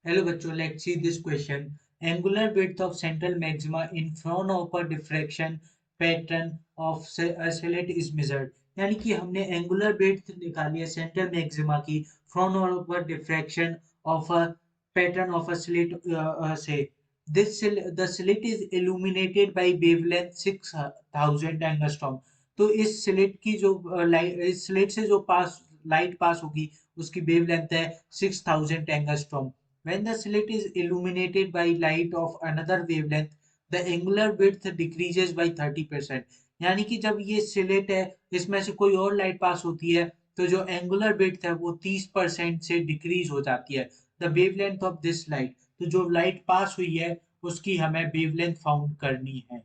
Hello बच्चों, let's see this question. Angular width of central maxima in Fraunhofer diffraction pattern of a slit is measured. यानी कि हमने angular width निकाली है central maxima की Fraunhofer diffraction of a pattern of a slit से. The slit is illuminated by wavelength 6000 angstrom. तो इस slit की जो लाइट इस स्लिट से जो लाइट पास होगी उसकी वेवलेंथ है 6000 angstrom. When the slit is illuminated by light of another wavelength, the angular width decreases by 30%. यानी कि जब ये स्लिट है इसमें से कोई और लाइट पास होती है तो जो एंगुलर विड्थ है वो 30% से डिक्रीज हो जाती है. The wavelength of this light, तो जो लाइट पास हुई है उसकी हमें वेवलेंथ फाउंड करनी है.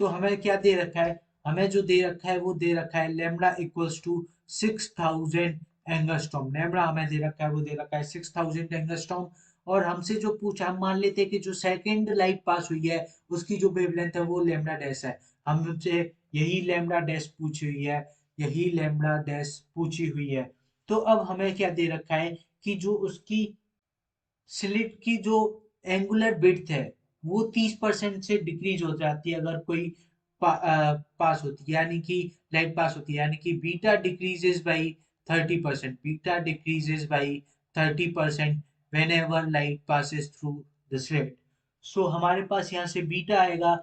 तो हमें क्या दे रखा है, हमें जो दे रखा है वो दे रखा है lambda equals to 6000 angstrom. Lambda हमें दे रखा है वो दे रखा है 6000 एंगस्ट्रॉम. और हमसे जो पूछा, हम मान लेते हैं कि जो सेकंड लाइट पास हुई है उसकी जो वेवलेंथ है वो लेमडा डैश है. हमसे यही लेमडा डैश पूछी हुई है, यही लेमडा डैश पूछी हुई है. तो अब हमें क्या दे रखा है कि जो उसकी स्लिट की जो एंगुलर विड्थ है वो 30% से डिक्रीज हो जाती है अगर कोई पास होती है, यानी कि लाइट पास होती है, यानी कि beta decreases by 30%. Beta decreases by 30% whenever light passes through the slit. So हमारे पास यहाँ से बीटा आएगा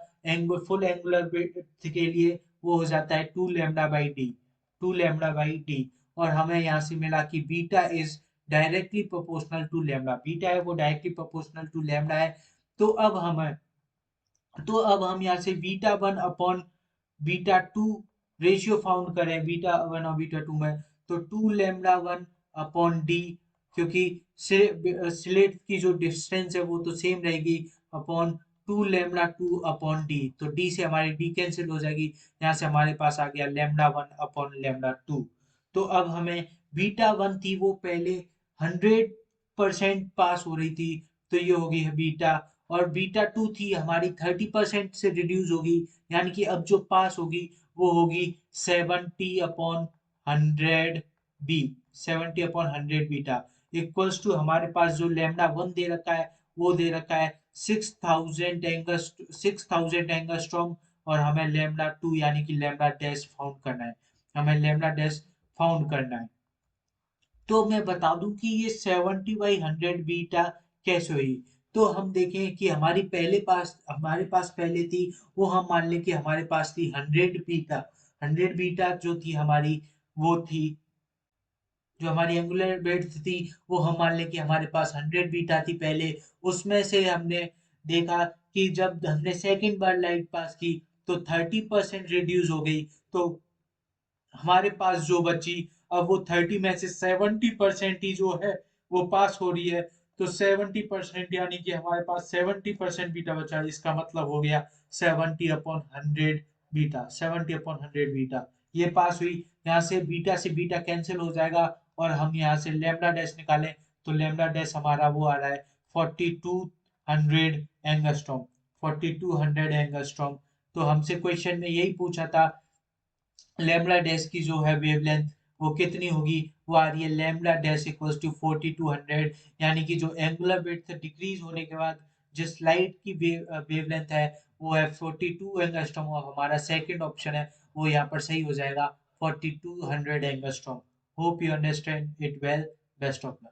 फुल एंगुलर विड्थ के लिए, वो हो जाता है 2 lambda by D. 2 lambda by D. और हमें यहाँ से मिला कि beta is directly proportional to lambda. Beta है वो डायरेक्टली प्रोपोर्शनल टू लेमडा है. तो अब हमें तो अब हम यहाँ से beta one upon beta two ratio found करें बीटा वन और बीटा टू में, तो 2 लेमडा वन अपॉन डी, क्योंकि स्लिट की जो डिस्टेंस है वो तो सेम रहेगी, upon 2 lambda two upon D. तो डी से हमारी डी कैंसिल हो जाएगी, यहाँ से हमारे पास आ गया lambda one upon lambda two. तो अब हमें बीटा वन थी वो पहले 100% पास हो रही थी, तो ये होगी बीटा. और बीटा टू थी हमारी 30% से रिड्यूस होगी, यानी कि अब जो पास होगी वो होगी 70/100 बी. 70/100 बीटा इक्वल्स टू हमारे पास जो लेमडा वन दे रखा है वो दे रखा है 6000 एंगस्ट्रॉम. और हमें लेमडा टू यानी कि लेमडा डैश फाउंड करना है, हमें लेमडा डैश फाउंड करना है. तो मैं बता दूं कि ये 70/100 बीटा कैसे हुई. तो हम देखें कि हमारे पास पहले थी, वो हम मान लें कि हमारे पास थी 100 बीटा. 100 बीटा जो थी हमारी, वो थी जो हमारी एंगुलर विड्थ थी, वो हम मान लें कि हमारे पास 100 बीटा थी पहले. उसमें से हमने देखा कि जब हमने सेकंड बार लाइट पास की तो 30% रिड्यूस हो गई. तो हमारे पास जो बची, अब वो 30 में से 70% ही जो है वो पास हो रही है. तो 70% यानी कि हमारे पास 70% बीटा बचा. इसका मतलब हो गया 70/100 बीटा. 70/100 बीटा ये पास हुई. यहाँ से बीटा कैंसिल हो जाएगा और हम यहाँ से लेमडा डैश निकालें तो लेमडा डैश हमारा वो आ रहा है 4200 एंगस्ट्रॉम. 4200 एंगस्ट्रॉम. तो हमसे क्वेश्चन में यही पूछा था लेमडा डैश की जो है वेवलेंथ वो कितनी होगी, वो आ रही है लेमडा डैश इक्वल्स टू 4200. यानी कि जो एंगुलर विड्थ डिक्रीज होने के बाद जिस लाइट की वेवलेंथ है वो है 42 एंगस्ट्रॉम. और हमारा सेकंड ऑप्शन है वो यहाँ पर सही हो जाएगा 4200 angstrom. Hope you understand it well. Best of luck.